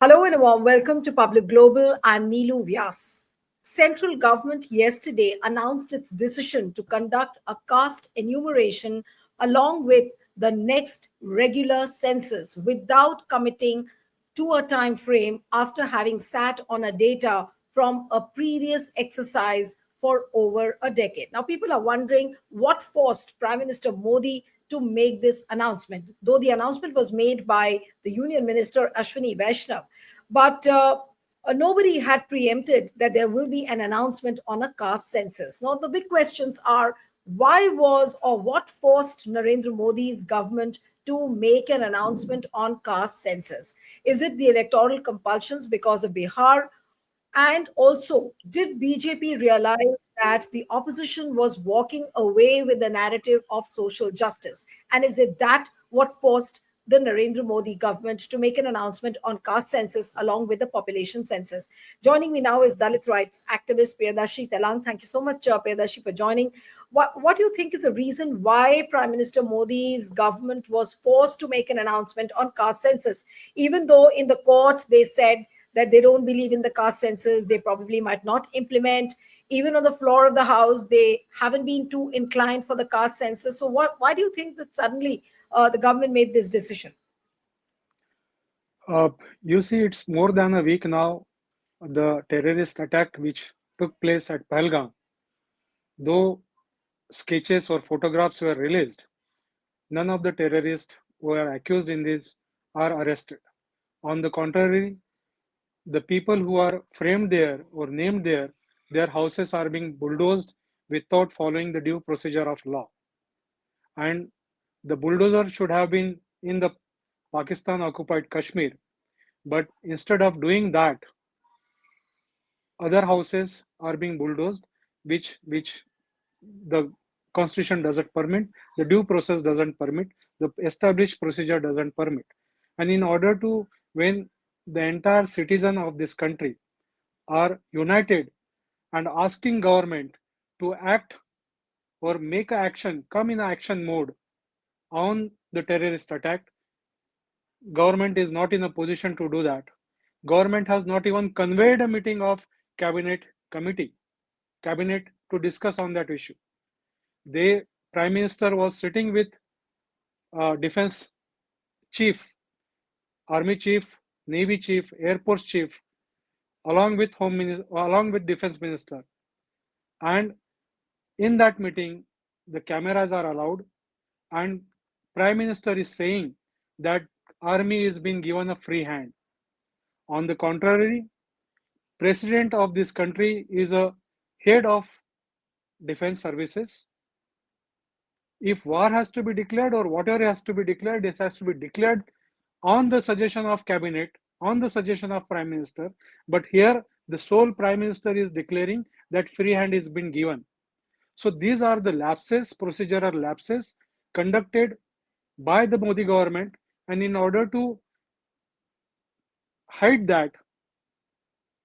Hello and a warm welcome to Public Global. I'm Neelu Vyas. Central government yesterday announced its decision to conduct a caste enumeration along with the next regular census without committing to a time frame after having sat on a data from a previous exercise for over a decade. Now, people are wondering what forced Prime Minister Modi to make this announcement, though the announcement was made by the Union Minister Ashwini Vaishnav. But nobody had preempted that there will be an announcement on a caste census. Now, the big questions are why was or what forced Narendra Modi's government to make an announcement on caste census? Is it the electoral compulsions because of Bihar? And also, did BJP realize that the opposition was walking away with the narrative of social justice? And is it that what forced the Narendra Modi government to make an announcement on caste census along with the population census? Joining me now is Dalit rights activist Priyadashi Telang. Thank you so much, Priyadashi, for joining. What do you think is the reason why Prime Minister Modi's government was forced to make an announcement on caste census, even though in the court they said that they don't believe in the caste census, they probably might not implement. Even on the floor of the house, they haven't been too inclined for the caste census. So, why do you think that suddenly the government made this decision? Uh, you see, it's more than a week now, the terrorist attack which took place at Pahalgam. Though sketches or photographs were released, none of the terrorists who are accused in this are arrested. On the contrary, the people who are framed there or named there, their houses are being bulldozed without following the due procedure of law. And the bulldozer should have been in the Pakistan occupied Kashmir. But instead of doing that, other houses are being bulldozed, which the constitution doesn't permit, the due process doesn't permit, the established procedure doesn't permit. And in order to, when the entire citizen of this country are united and asking government to act or make action, come in action mode on the terrorist attack, government is not in a position to do that. Government has not even conveyed a meeting of cabinet committee, cabinet to discuss on that issue. They Prime Minister was sitting with defense chief, army chief, navy chief, air force chief, along with home minister, along with defense minister. And in that meeting, the cameras are allowed, and Prime Minister is saying that army is being given a free hand. On the contrary, president of this country is a head of defense services. If war has to be declared or whatever has to be declared, this has to be declared on the suggestion of cabinet, on the suggestion of prime minister. But here, the sole prime minister is declaring that free hand is been given. So these are the lapses, procedural lapses conducted by the Modi government, and in order to hide that,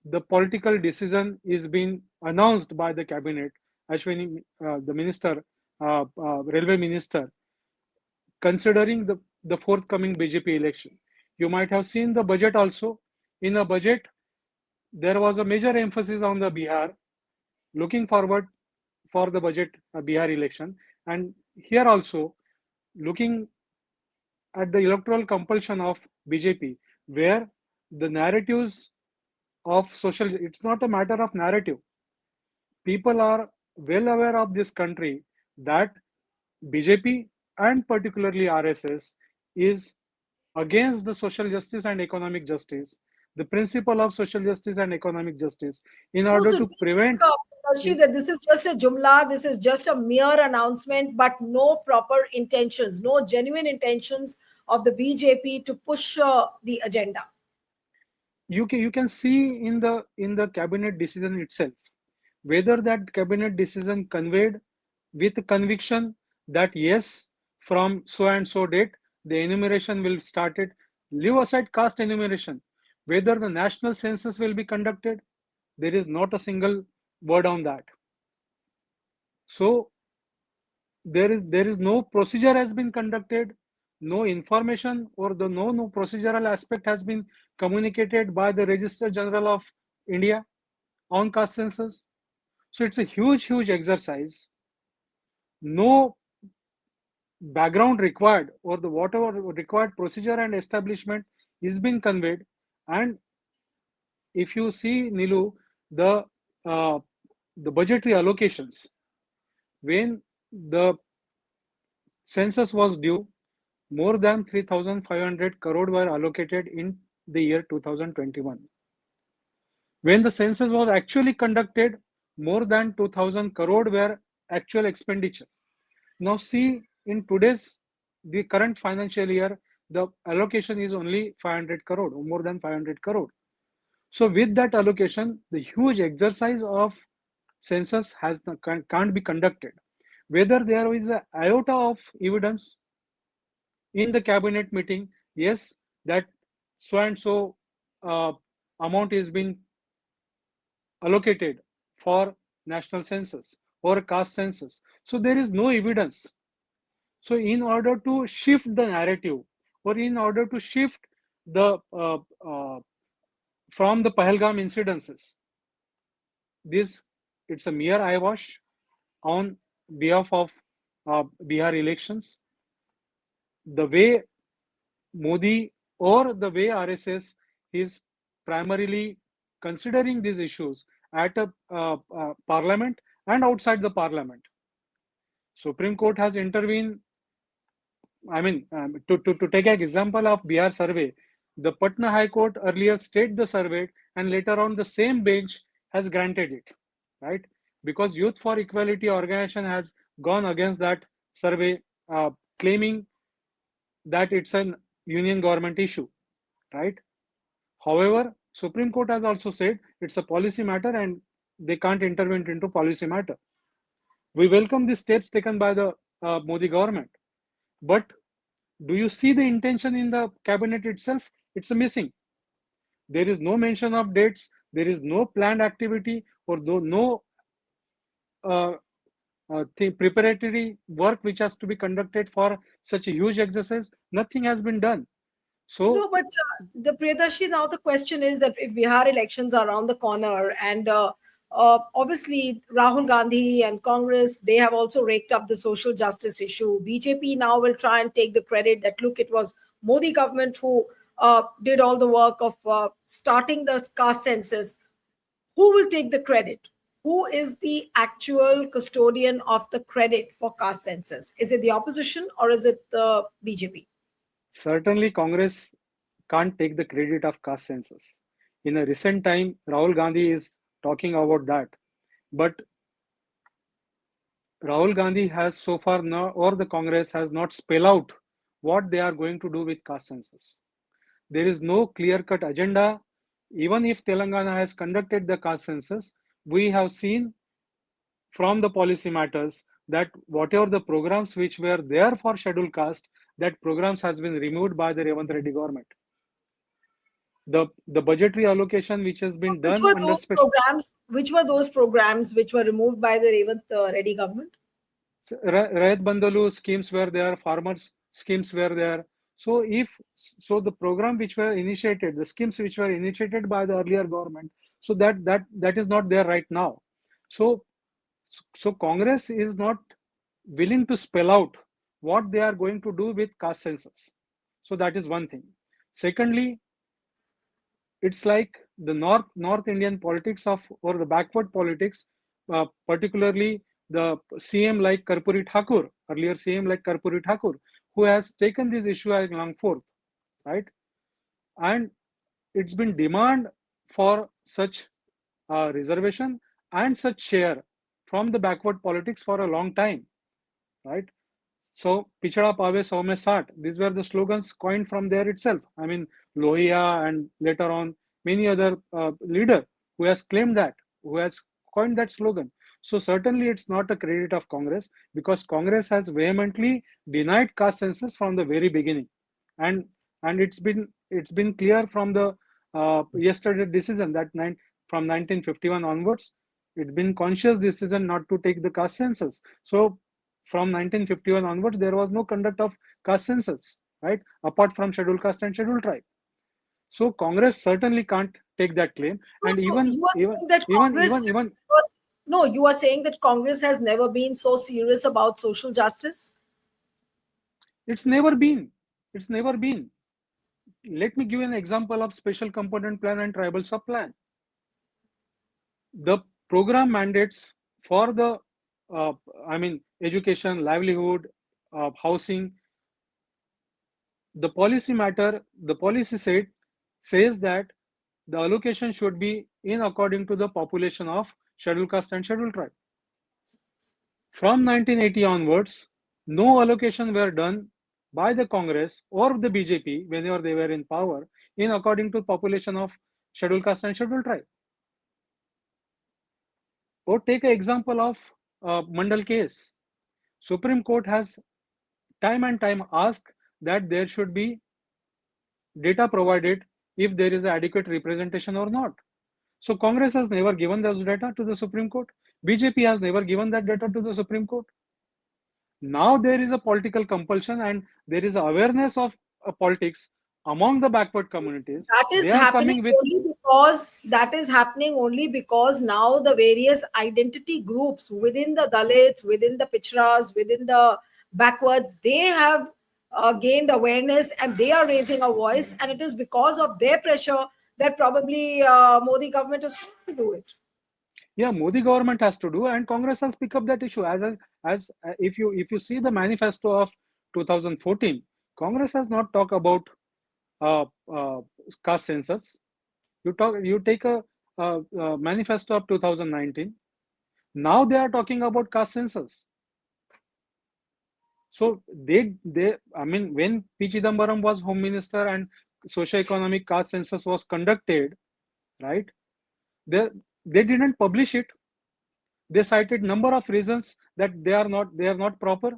the political decision is being announced by the cabinet. Ashwini, the minister, railway minister, considering the forthcoming BJP election. You might have seen the budget also. In a budget, there was a major emphasis on the Bihar, looking forward for the budget Bihar election. And here also, looking at the electoral compulsion of BJP, where the narratives of social, it's not a matter of narrative. People are well aware of this country that BJP and particularly RSS is against the social justice and economic justice, the principle of social justice and economic justice, in No, order so do to you prevent. think, Rashi, In, that this is just a jumla, this is just a mere announcement, but no proper intentions, no genuine intentions of the BJP to push the agenda? you can see in the cabinet decision itself whether that cabinet decision conveyed with conviction that yes, from so and so date the enumeration will start it. Leave aside caste enumeration, whether the national census will be conducted, there is not a single word on that. So there is no procedure has been conducted, no information or the no procedural aspect has been communicated by the Registrar General of India on caste census. So it's a huge exercise. No background required or the whatever required procedure and establishment is being conveyed. And if you see, Nilu, the uh, the budgetary allocations when the census was due, more than 3,500 crore were allocated in the year 2021. When the census was actually conducted, more than 2,000 crore were actual expenditure. Now see, in today's, the current financial year, the allocation is only 500 crore, or more than 500 crore. So with that allocation, the huge exercise of census can't be conducted. Whether there is a iota of evidence in the cabinet meeting, yes, that so and so uh, amount is being allocated for national census or caste census. So there is no evidence. So in order to shift the narrative or in order to shift the from the Pahalgam incidences, this it's a mere eyewash on behalf of Bihar elections. The way Modi or the way RSS is primarily considering these issues at a parliament and outside the parliament. Supreme Court has intervened. I mean, to take an example of Bihar survey, the Patna High Court earlier stayed the survey and later on the same bench has granted it, right? Because Youth for Equality organization has gone against that survey, claiming that it's an union government issue, right? However, Supreme Court has also said it's a policy matter and they can't intervene into policy matter. We welcome the steps taken by the Modi government, but do you see the intention in the cabinet itself? It's a missing. There is no mention of dates. There is no planned activity or no uh, preparatory work which has to be conducted for such a huge exercise. Nothing has been done. So No, but the Priyadarshi, now the question is that if Bihar elections are around the corner, and obviously Rahul Gandhi and Congress, they have also raked up the social justice issue. BJP now will try and take the credit that, look, it was Modi government who did all the work of starting the caste census. Who will take the credit? Who is the actual custodian of the credit for caste census? Is it the opposition or is it the BJP? certainly Congress can't take the credit of caste census. In a recent time, Rahul Gandhi is talking about that. But Rahul Gandhi has so far or the Congress has not spell out what they are going to do with caste census. There is no clear-cut agenda. Even if Telangana has conducted the caste census, we have seen from the policy matters that whatever the programs which were there for scheduled caste, that programs has been removed by the Revant Reddy government. The budgetary allocation which has been Which done were under those special programs? Which were those programs which were removed by the Revant Reddy government? Rayat Bandalu schemes were there, farmers schemes were there. So if so, the program which were initiated, the schemes which were initiated by the earlier government, so that is not there right now. So so Congress is not willing to spell out what they are going to do with caste census. So that is one thing. Secondly, it's like the North Indian politics of or the backward politics, particularly the CM like Karpuri Thakur, earlier CM like Karpuri Thakur, who has taken this issue along forth, right? And it's been demand for such reservation and such share from the backward politics for a long time, right? So, Pichada Pave Sau Mein Saath, these were the slogans coined from there itself. I mean, Lohia and later on many other leader who has claimed that, who has coined that slogan. So certainly it's not a credit of Congress because Congress has vehemently denied caste census from the very beginning, and it's been clear from the yesterday decision that from 1951 onwards, it's been conscious decision not to take the caste census. So from 1951 onwards, there was no conduct of caste census. right? Apart from scheduled caste and scheduled tribe. So Congress certainly can't take that claim. No, And so even you are even saying that even Congress even has even never, no, you are saying that Congress has never been so serious about social justice. it's never been. It's never been. Let me give you an example of special component plan and tribal sub plan. The program mandates for the uh, I mean education, livelihood, housing. The policy says that the allocation should be in according to the population of scheduled caste and scheduled tribe. From 1980 onwards, no allocation were done by the Congress or the BJP whenever they were in power in according to population of scheduled caste and scheduled tribe. Or take an example of Mandal case. Supreme Court has time and time asked that there should be data provided if there is adequate representation or not. So Congress has never given those data to the Supreme Court. BJP has never given that data to the Supreme Court. Now there is a political compulsion and there is awareness of politics among the backward communities. That is They are happening coming with, only because now the various identity groups within the Dalits, within the Pichras, within the backwards, they have gained awareness and they are raising a voice, and it is because of their pressure that probably Modi government is trying to do it. yeah, Modi government has to do, and Congress has picked up that issue. As if you see the manifesto of 2014, Congress has not talked about uh, uh, caste census. You take a manifesto of 2019. Now they are talking about caste census. So I mean, when P. Chidambaram was Home Minister and socio-economic caste census was conducted, right? They they didn't publish it. They cited number of reasons that they are not proper.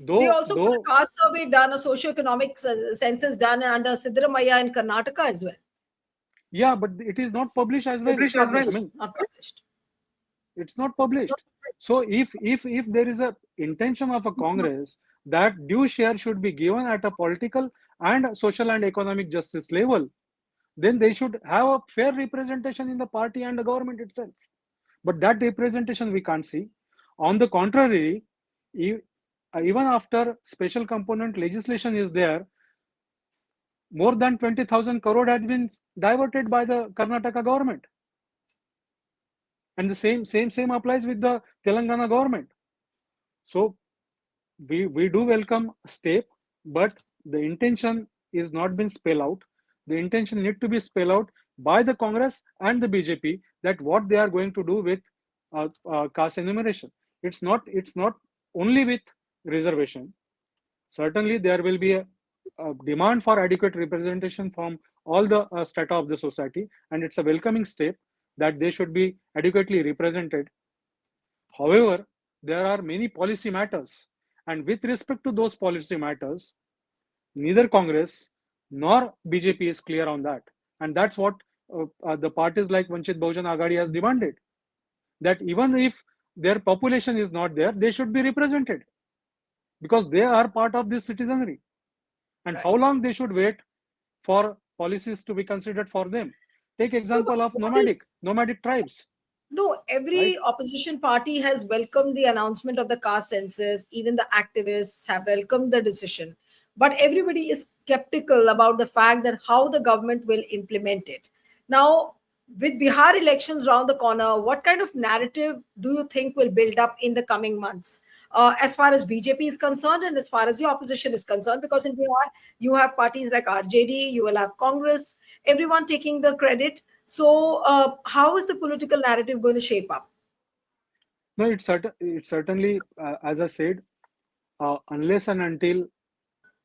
They Though also got a though caste survey done, a socio-economic census done under Siddaramaiah in Karnataka as well. yeah, but it is not published as well. Not I published. mean, Not published. it's not published. So if there is a intention of a Congress that due share should be given at a political and social and economic justice level, then they should have a fair representation in the party and the government itself. But that representation we can't see. On the contrary, even after special component legislation is there, more than 20,000 crore has been diverted by the Karnataka government. And the same applies with the Telangana government. So we do welcome step, but the intention is not been spelled out. The intention need to be spelled out by the Congress and the BJP that what they are going to do with caste enumeration. It's not only with reservation. Certainly there will be a demand for adequate representation from all the strata of the society, and it's a welcoming step that they should be adequately represented. However, there are many policy matters, and with respect to those policy matters, neither Congress nor BJP is clear on that. And that's what the parties like Vanchit Bahujan Aghadi has demanded, that even if their population is not there, they should be represented because they are part of this citizenry. And Right. how long they should wait for policies to be considered for them? Take No, but example of what is nomadic tribes, no, right? every opposition party has welcomed the announcement of the caste census. Even the activists have welcomed the decision. But everybody is skeptical about the fact that how the government will implement it. Now, with Bihar elections around the corner, what kind of narrative do you think will build up in the coming months? As far as BJP is concerned, and as far as the opposition is concerned, because in Bihar, you have parties like RJD, you will have Congress, everyone taking the credit. So, how is the political narrative going to shape up? No, it's certainly, as I said, unless and until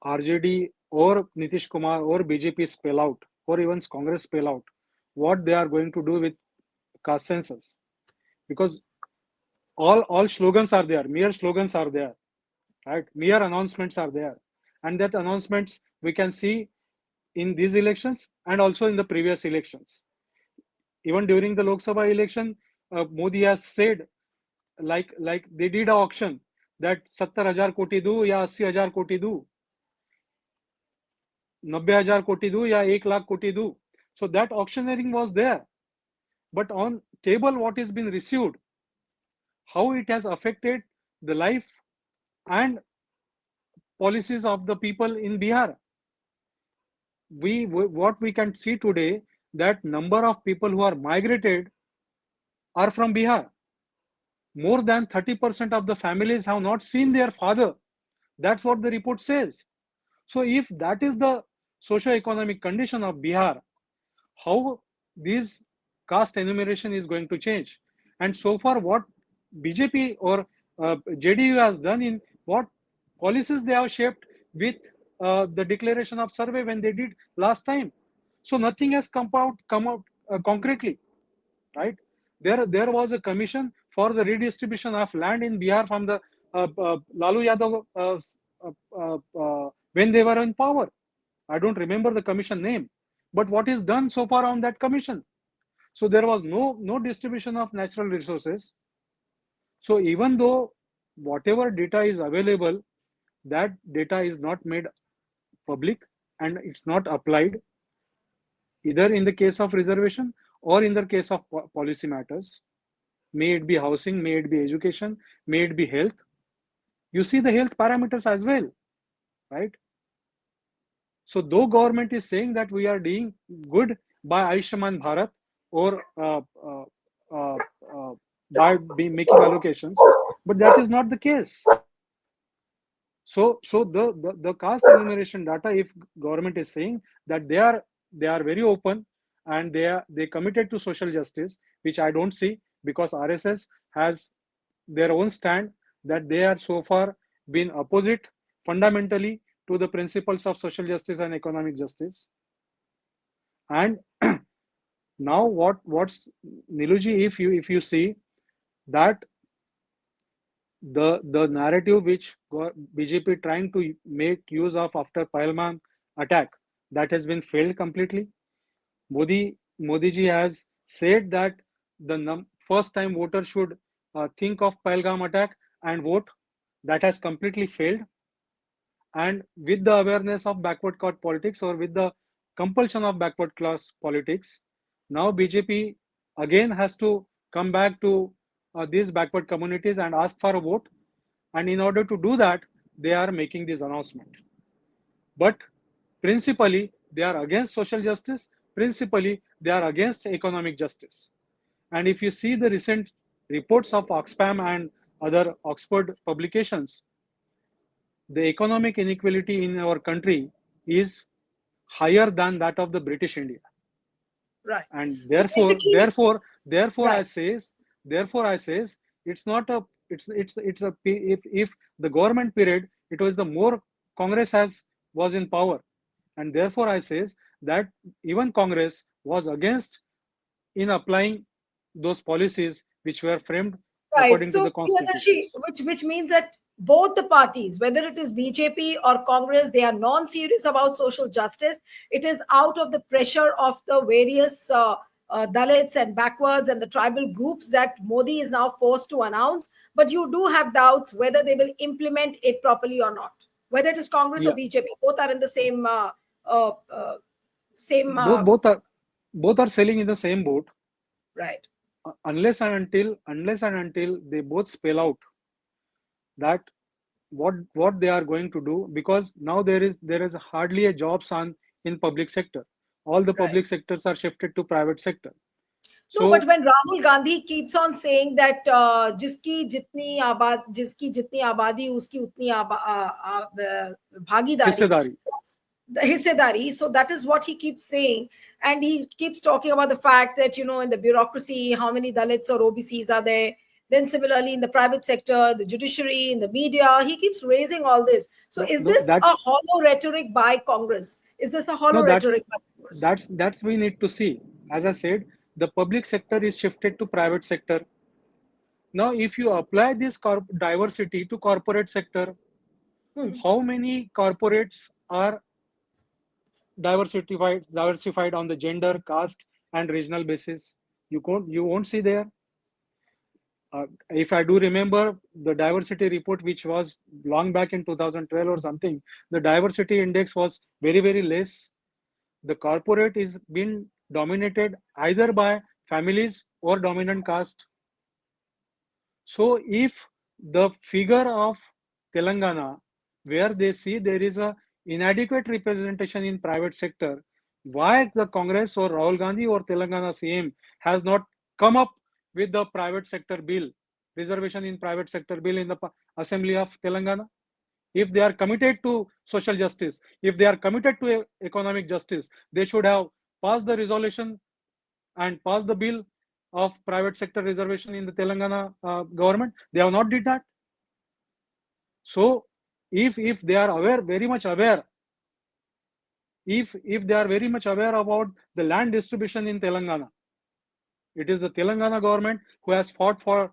RJD or Nitish Kumar or BJP spell out, or even Congress spell out, what they are going to do with caste census, because all slogans are there, mere slogans are there, right? Mere announcements are there, and that announcements we can see in these elections and also in the previous elections. Even during the Lok Sabha election, Modi has said, like they did an auction that 70,000 koti do ya 80,000 koti do. 90,000 कोटी दूं या 1 लाख कोटी दूं. So that auctioneering was there. But on table, what has been received, how it has affected the life and policies of the people in Bihar. What we can see today, that number of people who are migrated are from Bihar. More than 30% of the families have not seen their father. That's what the report says. So if that is the socio-economic condition of Bihar, how this caste enumeration is going to change? And so far, what BJP or JDU has done, in what policies they have shaped with the declaration of survey when they did last time. So nothing has come out concretely, right? There was a commission for the redistribution of land in Bihar from the Lalu Yadav when they were in power. I don't remember the commission name, but what is done so far on that commission? So there was no distribution of natural resources. So even though whatever data is available, that data is not made public and it's not applied either in the case of reservation or in the case of policy matters. May it be housing, may it be education, may it be health. You see the health parameters as well, right? So though government is saying that we are doing good by Ayushman Bharat or uh, uh, by making allocations, but that is not the case. So the caste enumeration data, if government is saying that they are very open and they committed to social justice, which I don't see, because RSS has their own stand that they are so far been opposite fundamentally to the principles of social justice and economic justice. And now what's Niluji, if you see that the narrative which BJP trying to make use of after Pahalgam attack, that has been failed completely. Modi ji has said that the first time voters should think of Pahalgam attack and vote. That has completely failed. And with the awareness of backward class politics, or with the compulsion of backward class politics, now BJP again has to come back to these backward communities and ask for a vote. And in order to do that, they are making this announcement. But principally, they are against social justice. Principally, they are against economic justice. And if you see the recent reports of Oxfam and other Oxford publications, the economic inequality in our country is higher than that of the British India. Right. And So therefore, basically, therefore, therefore, right. I says, therefore, I says, it's not a, it's a, if the government period, it was the more Congress was in power, and therefore I says that even Congress was against in applying those policies which were framed Right. according to So, the Priyadarshi, constitutions. which means that both the parties, whether it is BJP or Congress, they are non-serious about social justice. It is out of the pressure of the various Dalits and backwards and the tribal groups that Modi is now forced to announce. But you do have doubts whether they will implement it properly or not. Whether it is Congress or Yeah, BJP, both are in the same uh, uh, same both both are sailing in the same boat, right. unless and until they both spell out that what they are going to do, because now there is hardly a jobs on in public sector. All the Right. public sectors are shifted to private sector. No, but So when Rahul Gandhi keeps on saying that जिसकी जितनी आबादी उसकी उतनी भागीदारी, हिस्सेदारी. the हिस्सेदारी, so that is what he keeps saying, and he keeps talking about the fact that in the bureaucracy, how many Dalits or OBCs are there. Then similarly in the private sector, the judiciary, in the media, he keeps raising all this. So No, is no, this a that's hollow rhetoric by Congress? Is this a no hollow that's rhetoric by Congress? that's we need to see. As I said, the public sector is shifted to private sector. Now if you apply this diversity to corporate sector, Hmm. how many corporates are diversified on the gender, caste and regional basis? You won't see there. If I do remember the diversity report, which was long back in 2012 or something, the diversity index was very, very less. The corporate is being dominated either by families or dominant caste. So if the figure of Telangana, where they see there is a inadequate representation in private sector, why the Congress or Rahul Gandhi or Telangana CM has not come up with the private sector bill, reservation in private sector bill in the Assembly of Telangana? If they are committed to social justice, if they are committed to economic justice, they should have passed the resolution and passed the bill of private sector reservation in the Telangana government. They have not did that. So if they are aware, very much aware, if they are very much aware about the land distribution in Telangana, it is the Telangana government who has fought for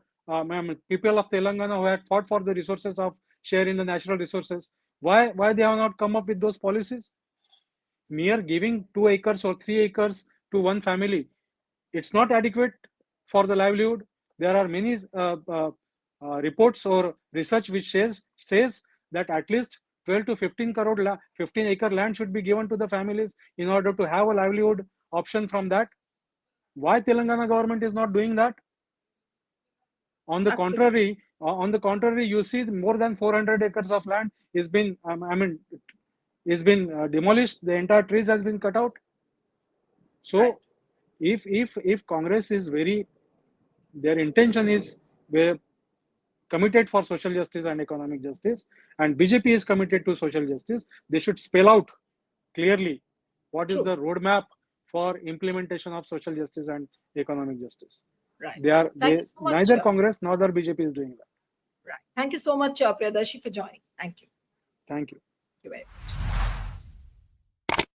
people of Telangana who had fought for the resources of share in the natural resources. Why they have not come up with those policies? Mere giving 2 acres or 3 acres to one family, it's not adequate for the livelihood. There are many reports or research which says that at least 12 to 15 crore 15 acre land should be given to the families in order to have a livelihood option from that. Why Telangana government is not doing that? On the Absolutely. contrary, you see more than 400 acres of land is been is been demolished. The entire trees has been cut out. Right. So if Congress is very, their intention is very committed for social justice and economic justice, and BJP is committed to social justice, they should spell out clearly what is True. the roadmap for implementation of social justice and economic justice. Right. Thank you They so much. neither Congress nor the BJP is doing that. Right. Thank you so much, Priyadarshi, for joining. Thank you. Thank you. You're very